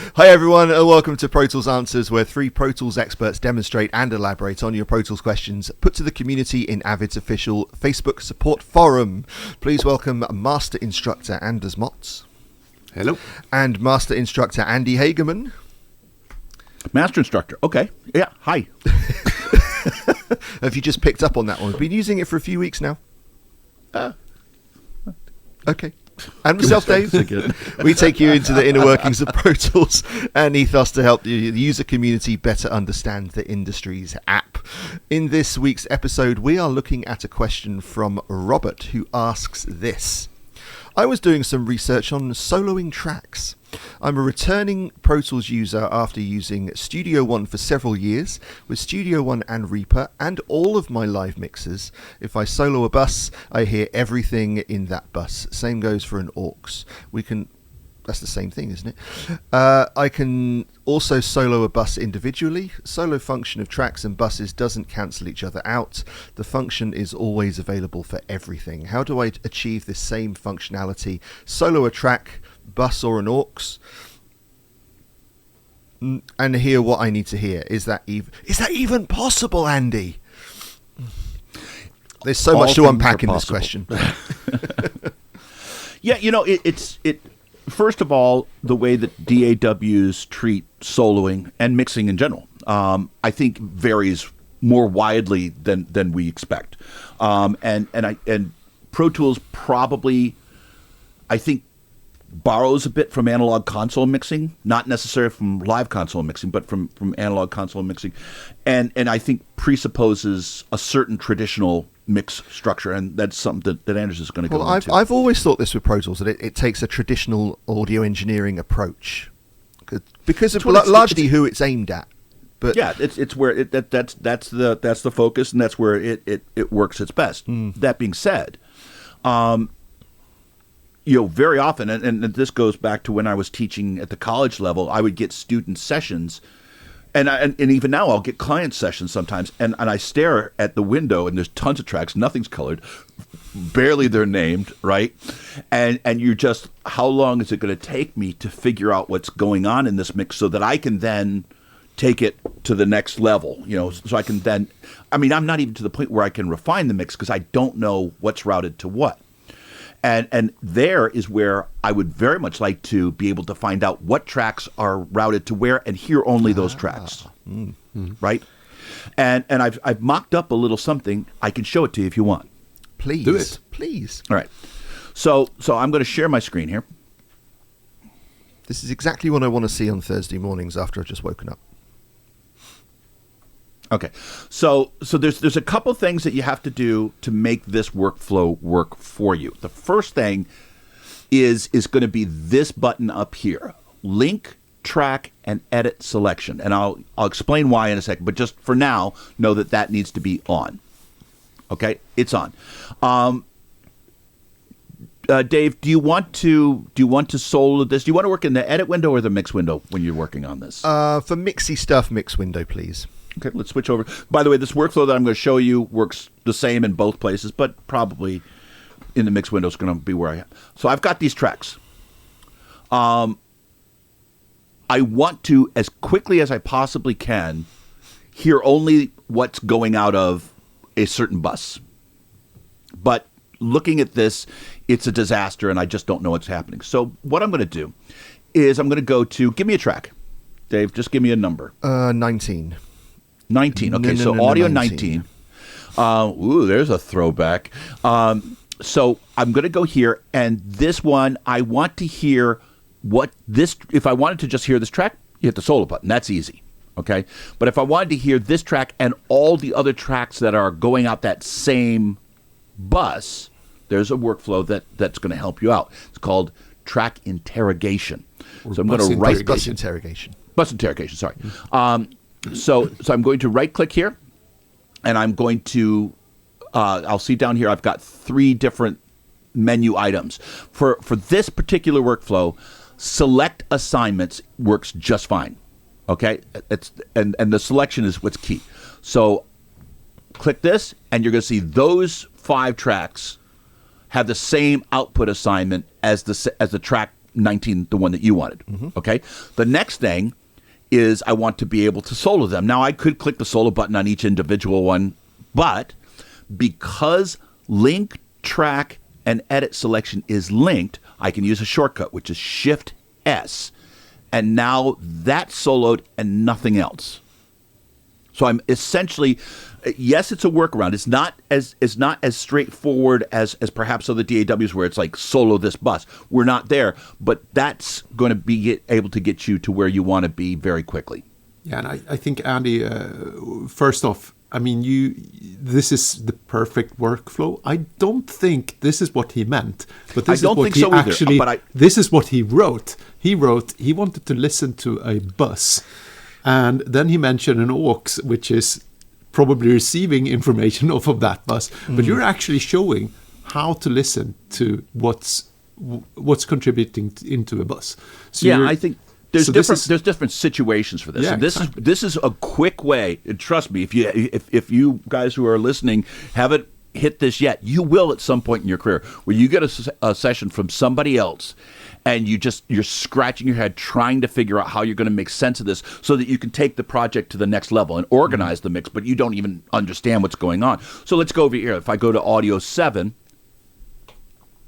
Hi everyone, and welcome to Pro Tools Answers, where three Pro Tools experts demonstrate and elaborate on your Pro Tools questions put to the community in Avid's official Facebook support forum. Please welcome Master Instructor Anders Motz. Hello. And Master Instructor Andy Hageman. Master Instructor, okay. Yeah, hi. Have you just picked up on that one? We've been using it for a few weeks now. Okay. And myself, Dave. We take you into the inner workings of Pro Tools and ethos to help the user community better understand the industry's app. In this week's episode, we are looking at a question from Robert, who asks this. I was doing some research on soloing tracks. I'm a returning Pro Tools user after using Studio One for several years. With Studio One and Reaper and all of my live mixers, if I solo a bus, I hear everything in that bus. Same goes for an Auxes. That's the same thing, isn't it? I can also solo a bus individually. Solo function of tracks and buses doesn't cancel each other out. The function is always available for everything. How do I achieve this same functionality? Solo a track, bus or an Auxes, and hear what I need to hear. Is that even possible, Andy? There's so much to unpack in this question. Yeah, it. First of all, the way that DAWs treat soloing and mixing in general, I think varies more widely than we expect. And Pro Tools probably, I think, borrows a bit from analog console mixing, not necessarily from live console mixing, but from analog console mixing, and I think presupposes a certain traditional mix structure, and that's something that Anders is going to go into. I've always thought this with Pro Tools, that it takes a traditional audio engineering approach because of largely who it's aimed at. But yeah, it's where that's the focus, and that's where it works its best. That being said, very often, and this goes back to when I was teaching at the college level, I would get student sessions, and even now I'll get client sessions sometimes, and I stare at the window, and there's tons of tracks, nothing's colored, barely they're named, right? And you're just, how long is it going to take me to figure out what's going on in this mix so that I can then take it to the next level, so I can then, I'm not even to the point where I can refine the mix because I don't know what's routed to what. And there is where I would very much like to be able to find out what tracks are routed to where and hear only those tracks, right? And I've mocked up a little something. I can show it to you if you want. Please. Do it. Please. All right. So I'm going to share my screen here. This is exactly what I want to see on Thursday mornings after I've just woken up. Okay, so there's a couple things that you have to do to make this workflow work for you. The first thing is going to be this button up here, link, track, and edit selection. And I'll explain why in a second, but just for now, know that needs to be on. Okay, it's on. Dave, do you want to solo this? Do you want to work in the edit window or the mix window when you're working on this? For mixy stuff, mix window, please. Okay, let's switch over. By the way, this workflow that I'm going to show you works the same in both places, but probably in the mix window is going to be where I am. So I've got these tracks. I want to, as quickly as I possibly can, hear only what's going out of a certain bus. But looking at this, it's a disaster, and I just don't know what's happening. So what I'm going to do is I'm going to go to, give me a track. Dave, just give me a number. 19. 19. Okay, so audio 19. Ooh, there's a throwback. So I'm going to go here, and this one, I want to hear what this, if I wanted to just hear this track, you hit the solo button. That's easy, okay? But if I wanted to hear this track and all the other tracks that are going out that same bus, there's a workflow that's going to help you out. It's called track interrogation. So I'm going to write bus interrogation. Bus interrogation, sorry. So I'm going to right-click here, and I'm going to, I'll see down here I've got 3 different menu items. For this particular workflow, select assignments works just fine, okay? And the selection is what's key. So click this, and you're going to see those 5 tracks have the same output assignment as the track 19, the one that you wanted. Okay. The next thing is I want to be able to solo them. Now, I could click the solo button on each individual one, but because link, track, and edit selection is linked, I can use a shortcut, which is Shift S. And now that's soloed and nothing else. So I'm essentially, yes, it's a workaround. It's not as straightforward as perhaps other DAWs where it's like solo this bus. We're not there, but that's going to be able to get you to where you want to be very quickly. Yeah, and I think, Andy, first off, I mean, this is the perfect workflow. I don't think this is what he meant, but this is what he actually. This is what he wrote. He wanted to listen to a bus, and then he mentioned an aux, which is probably receiving information off of that bus. But you're actually showing how to listen to what's contributing into a bus. So I think. There's different situations for this. Yeah, and this is a quick way. And trust me, if you guys who are listening haven't hit this yet, you will at some point in your career where you get a session from somebody else, and you're scratching your head trying to figure out how you're going to make sense of this so that you can take the project to the next level and organize the mix, but you don't even understand what's going on. So let's go over here. If I go to Audio 7.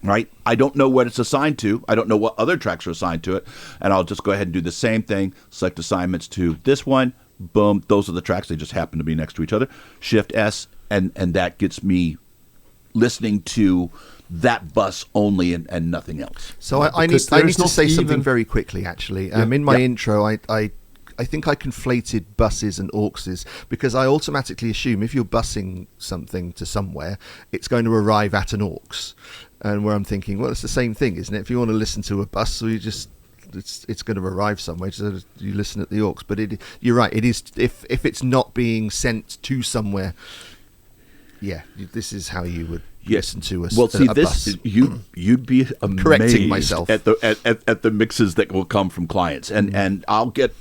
Right, I don't know what it's assigned to. I don't know what other tracks are assigned to it, and I'll just go ahead and do the same thing. Select assignments to this one. Boom, those are the tracks. They just happen to be next to each other. Shift S, and that gets me listening to that bus only and nothing else. So I need to say something very quickly. Actually, in my intro, I think I conflated buses and auxes because I automatically assume if you're busing something to somewhere, it's going to arrive at an aux. And where I'm thinking, well, it's the same thing, isn't it? If you want to listen to a bus, so it's going to arrive somewhere, so you listen at the aux. But you're right, it is if it's not being sent to somewhere. Yeah, this is how you would listen to a bus. You'd be amazed correcting myself at the mixes that will come from clients, and I'll get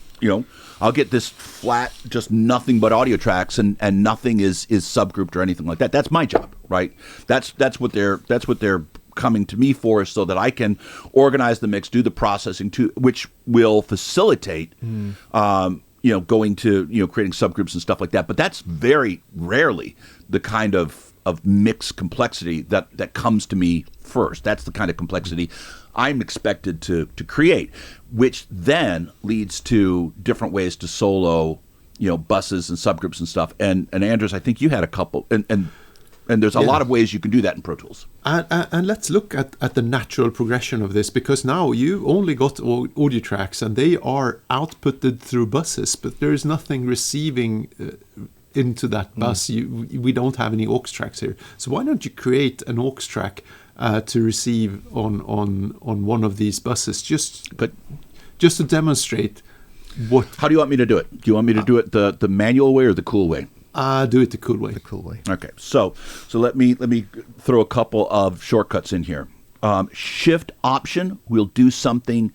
this flat, just nothing but audio tracks, and nothing is subgrouped or anything like that. That's my job, right? That's what they're coming to me for, so that I can organize the mix, do the processing which will facilitate, going to creating subgroups and stuff like that. But that's very rarely the kind of mix complexity that comes to me first. That's the kind of complexity I'm expected to create, which then leads to different ways to solo, buses and subgroups and stuff. And Anders, I think you had a couple, and there's a lot of ways you can do that in Pro Tools. And let's look at the natural progression of this, because now you only got audio tracks and they are outputted through buses, but there is nothing receiving into that bus. We don't have any aux tracks here. So why don't you create an aux track to receive on one of these buses, just to demonstrate what. How do you want me to do it? Do you want me to do it the manual way or the cool way? Do it the cool way. The cool way. Okay, so let me throw a couple of shortcuts in here. Shift Option will do something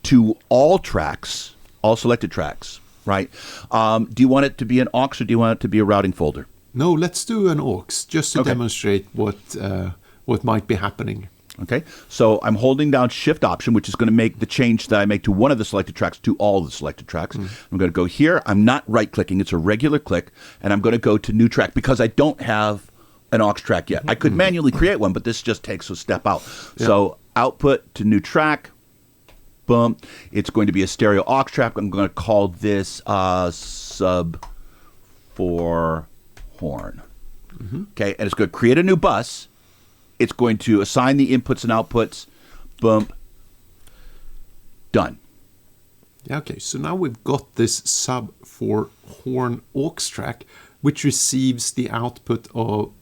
to all tracks, all selected tracks. Right? Do you want it to be an aux or do you want it to be a routing folder? No, let's do an aux just to demonstrate what might be happening. Okay, so I'm holding down Shift Option, which is going to make the change that I make to one of the selected tracks to all the selected tracks. I'm going to go here. I'm not right-clicking. It's a regular click. And I'm going to go to New Track because I don't have an aux track yet. I could manually create one, but this just takes a step out. Yeah. So Output to New Track. Boom. It's going to be a stereo aux track. I'm going to call this Sub 4 Horn. Okay, and it's going to create a new bus. It's going to assign the inputs and outputs. Boom. Done. Okay, so now we've got this Sub 4 Horn aux track, which receives the output of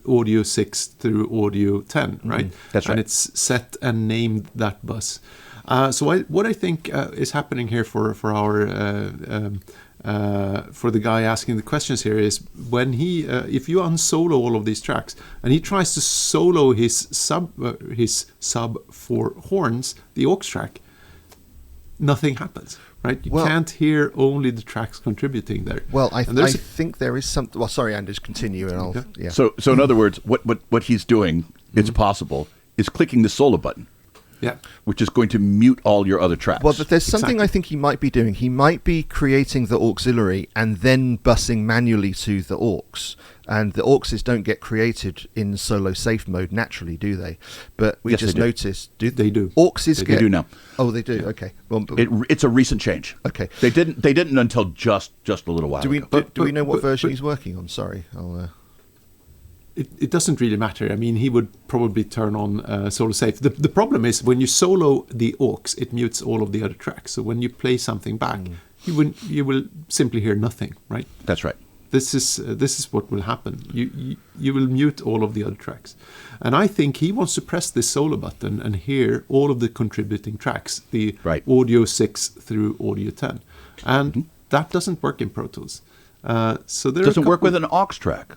audio 6 through audio 10, right? That's right. And it's set and named that bus. So what I think is happening here for the guy asking the questions here is when he, if you unsolo all of these tracks and he tries to solo his sub 4 horns, the aux track, nothing happens, right? You can't hear only the tracks contributing there. Well, I think there is something. Well, sorry, Anders, continue, and I'll. Yeah. So in other words, what he's doing, it's possible, is clicking the solo button. which is going to mute all your other tracks. Well, but there's something I think he might be doing. He might be creating the auxiliary and then busing manually to the aux. And the auxes don't get created in solo safe mode naturally, do they? But we just noticed. They do. Auxes they do now. Oh, they do. Okay. Well, it's a recent change. Okay. They didn't until just a little while ago. Do we know what version he's working on? Sorry. It doesn't really matter. I mean, he would probably turn on solo safe. The problem is when you solo the aux, it mutes all of the other tracks. So when you play something back, you will simply hear nothing, right? That's right. This is what will happen. You will mute all of the other tracks. And I think he wants to press this solo button and hear all of the contributing tracks, the audio 6 through audio 10. And that doesn't work in Pro Tools. So there doesn't work with an aux track.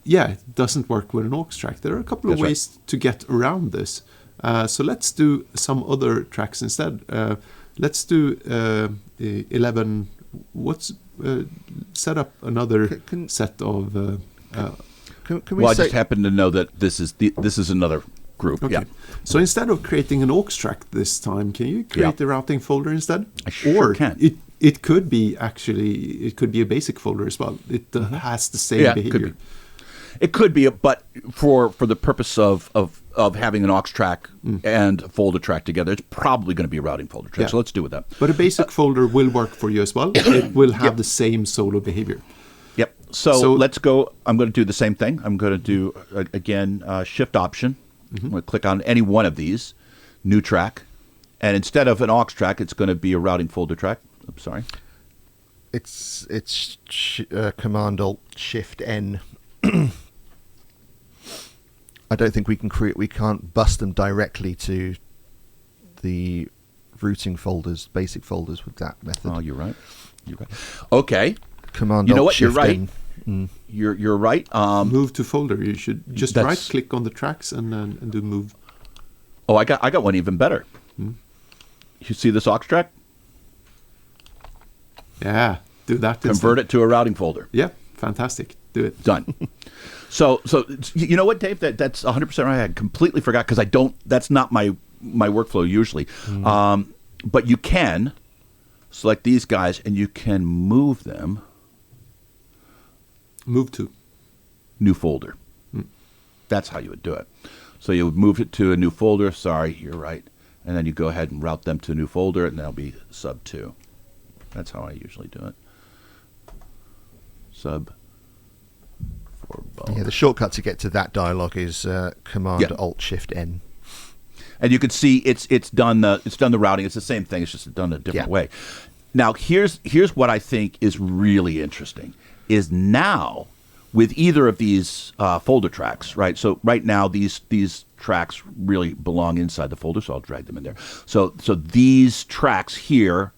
It doesn't work with an aux track. There are a couple of ways to get around this. So let's do some other tracks instead. Let's do 11. Set up another set of. Can we I just happen to know that this is another group. Okay. Yeah. So instead of creating an aux track this time, can you create a routing folder instead? I sure can. It could be a basic folder as well. It has the same behavior. It could be, but for the purpose of having an aux track and a folder track together, it's probably going to be a routing folder track. So let's do with that. But a basic folder will work for you as well. It will have the same solo behavior. Yep. So let's go. I'm going to do the same thing. I'm going to do, again, Shift Option. I'm going to click on any one of these, new track. And instead of an aux track, it's going to be a routing folder track. Oops, sorry. It's Command Alt Shift N. I don't think we can't bust them directly to the routing folders, basic folders with that method. Oh, you're right. Okay. Command. You know what? Shift You're right. N. You're right. Move to folder. You should just right click on the tracks and do move. Oh, I got one even better. You see this aux track? Yeah. Do that. Convert it to a routing folder. Yeah. Fantastic. Do it. Done. So you know what, Dave? That's 100% right. I completely forgot because that's not my workflow usually. But you can select these guys and you can move them. Move to new folder. That's how you would do it. So you would move it to a new folder. Sorry, you're right. And then you go ahead and route them to a new folder, and that'll be sub 2. That's how I usually do it. Sub. Yeah, the shortcut to get to that dialog is Command Alt Shift N. And you can see it's done the routing. It's the same thing. It's just done a different way. Now here's what I think is really interesting is now with either of these folder tracks, right? So right now these tracks really belong inside the folder, so I'll drag them in there. So these tracks here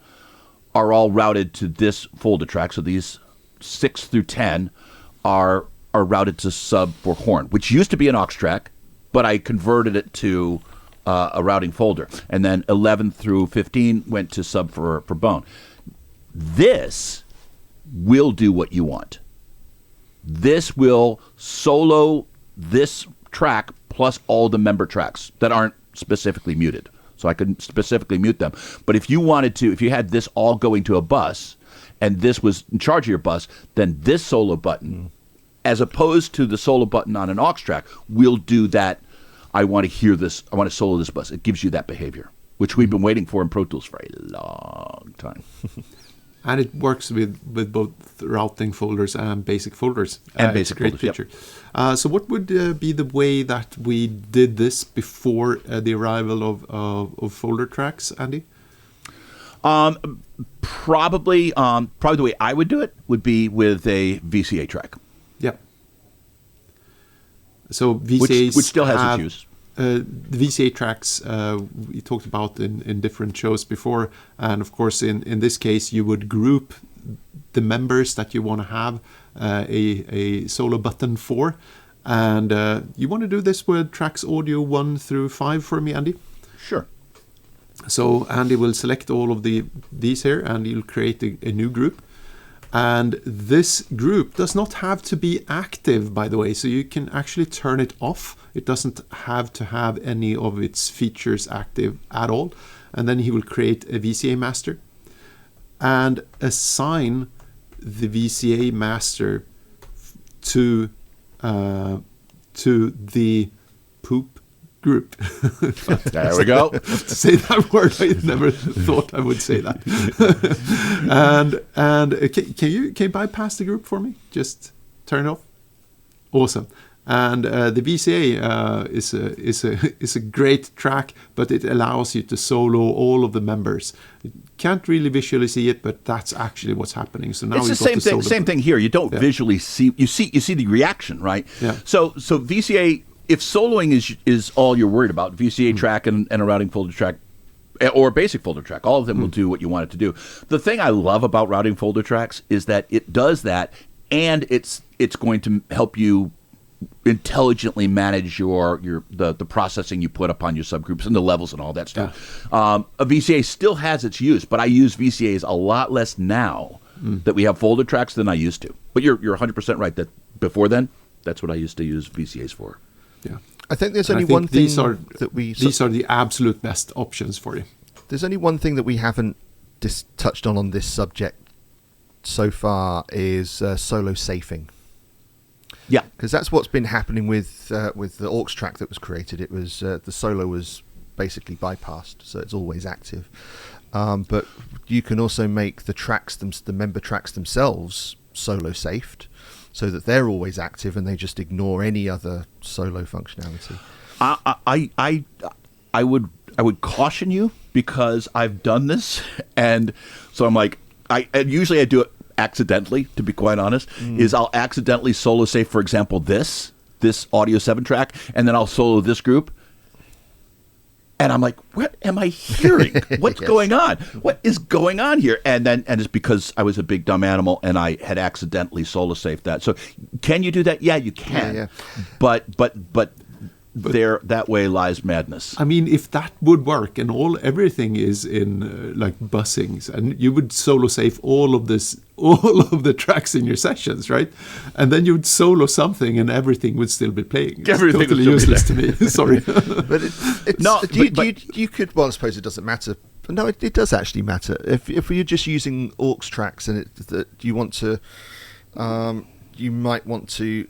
are all routed to this folder track. So these 6 through 10 are routed to sub for horn, which used to be an aux track, but I converted it to a routing folder. And then 11 through 15 went to sub for bone. This will do what you want. This will solo this track plus all the member tracks that aren't specifically muted. So I could specifically mute them. But if you wanted to, if you had this all going to a bus and this was in charge of your bus, then this solo button, as opposed to the solo button on an aux track, will do that. I want to hear this. I want to solo this bus. It gives you that behavior, which we've been waiting for in Pro Tools for a long time. And it works with both routing folders and basic folders. And basic folders, feature. Yep. So what would be the way that we did this before the arrival of folder tracks, Andy? Probably the way I would do it would be with a VCA track. Yep. So VCAs which still has its use. The VCA tracks we talked about in different shows before, and of course in this case you would group the members that you want to have a solo button for, and you want to do this with tracks audio 1 through 5 for me, Andy? Sure. So Andy will select all of these here, and he'll create a new group. And this group does not have to be active, by the way, so you can actually turn it off. It doesn't have to have any of its features active at all. And then he will create a VCA master and assign the VCA master to the poop group. There we go. Say that word. I never thought I would say that. and can you bypass the group for me? Just turn it off. Awesome. And the VCA is a great track, but it allows you to solo all of the members. You can't really visually see it, but that's actually what's happening. So now it's the same thing here. You don't visually see. You see the reaction, right? Yeah. So VCA, if soloing is all you're worried about, VCA track and a routing folder track, or a basic folder track, all of them will do what you want it to do. The thing I love about routing folder tracks is that it does that, and it's going to help you intelligently manage the processing you put upon your subgroups and the levels and all that stuff. A VCA still has its use, but I use VCAs a lot less now that we have folder tracks than I used to. But you're 100% right that before then, that's what I used to use VCAs for. Yeah, I think there's only one thing these are the absolute best options for you. There's only one thing that we haven't touched on this subject so far is solo safing. Yeah, because that's what's been happening with the aux track that was created. It was the solo was basically bypassed, so it's always active. But you can also make the member tracks themselves solo safed, so that they're always active and they just ignore any other solo functionality. I would caution you, because I've done this, and so I'm like, usually I do it accidentally, to be quite honest, is I'll accidentally solo safe, for example, this Audio 7 track, and then I'll solo this group. And I'm like, what am I hearing? What's going on? What is going on here? And it's because I was a big dumb animal and I had accidentally solo saved that. So can you do that? Yeah, you can. Yeah. But there, that way lies madness. I mean, if that would work and everything is in like buzzings, and you would solo save all of the tracks in your sessions, right? And then you would solo something and everything would still be playing. It's everything totally useless to me. Sorry. But you could. Well, I suppose it doesn't matter. No, it does actually matter. If you're just using aux tracks and you want to. You might want to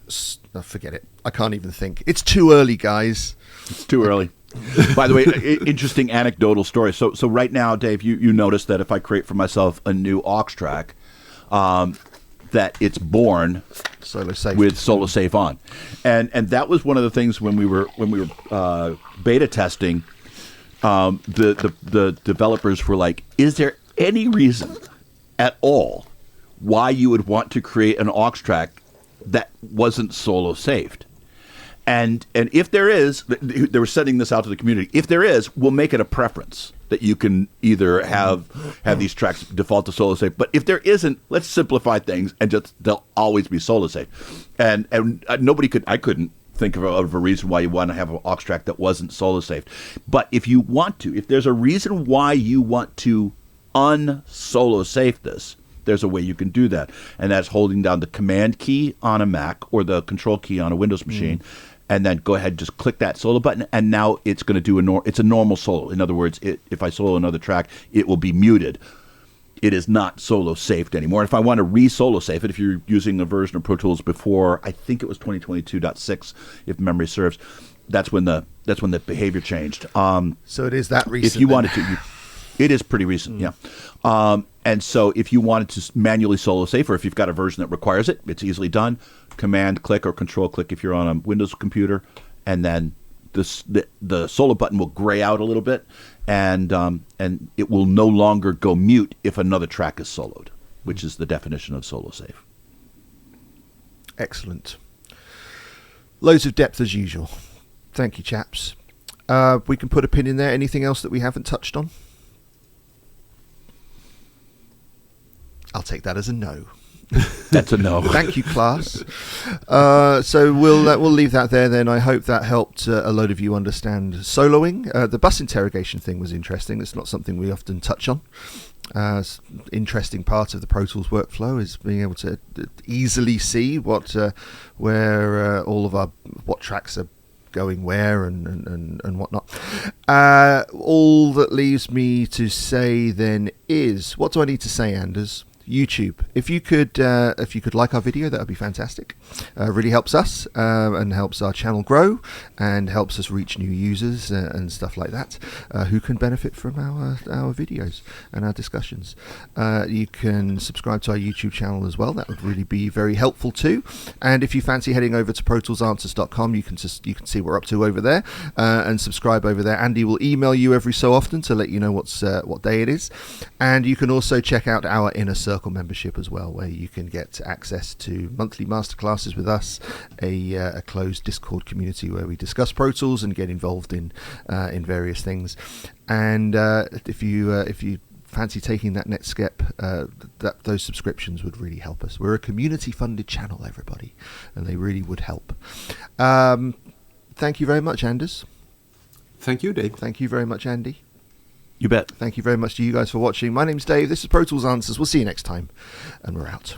forget it. I can't even think. It's too early, guys. It's too early. By the way, interesting anecdotal story. So right now, Dave, you notice that if I create for myself a new aux track, that it's born with solo safe on, and that was one of the things when we were beta testing. The developers were like, "Is there any reason at all why you would want to create an aux track that wasn't solo saved?" And if there is, they were sending this out to the community. If there is, we'll make it a preference that you can either have these tracks default to solo save. But if there isn't, let's simplify things and just they'll always be solo saved. And I couldn't think of a reason why you want to have an aux track that wasn't solo saved. But if you want to, if there's a reason why you want to unsolo save this, there's a way you can do that, and that's holding down the command key on a Mac or the control key on a Windows machine, and then go ahead and just click that solo button, and now it's going to do it's a normal solo. In other words, if I solo another track, it will be muted. It is not solo saved anymore. If I want to re-solo save it, if you're using a version of Pro Tools before, I think it was 2022.6, if memory serves, that's when the behavior changed. So it is that recent. If you wanted to. It is pretty recent, yeah. And so if you wanted to manually solo save, or if you've got a version that requires it, it's easily done. Command click or control click if you're on a Windows computer, and then the solo button will gray out a little bit, and it will no longer go mute if another track is soloed, which is the definition of solo save. Excellent. Loads of depth as usual. Thank you, chaps. We can put a pin in there. Anything else that we haven't touched on? I'll take that as a no. That's a no. Thank you, class. So we'll leave that there then. I hope that helped a load of you understand soloing. The bus interrogation thing was interesting. It's not something we often touch on. interesting part of the Pro Tools workflow is being able to easily see where all of what tracks are going where and whatnot. All that leaves me to say then is, what do I need to say, Anders? YouTube. If you could like our video, that would be fantastic. Really helps us and helps our channel grow and helps us reach new users and stuff like that who can benefit from our videos and our discussions. You can subscribe to our YouTube channel as well. That would really be very helpful too. And if you fancy heading over to protoolsanswers.com, you can see what we're up to over there and subscribe over there. Andy will email you every so often to let you know what day it is. And you can also check out our Inner Circle membership as well, where you can get access to monthly masterclasses with us, a closed Discord community where we discuss Pro Tools and get involved in various things. And if you fancy taking that next step, those subscriptions would really help us. We're a community-funded channel, everybody, and they really would help. Thank you very much, Anders. Thank you, Dave. Thank you very much, Andy. You bet. Thank you very much to you guys for watching. My name's Dave. This is Pro Tools Answers. We'll see you next time. And we're out.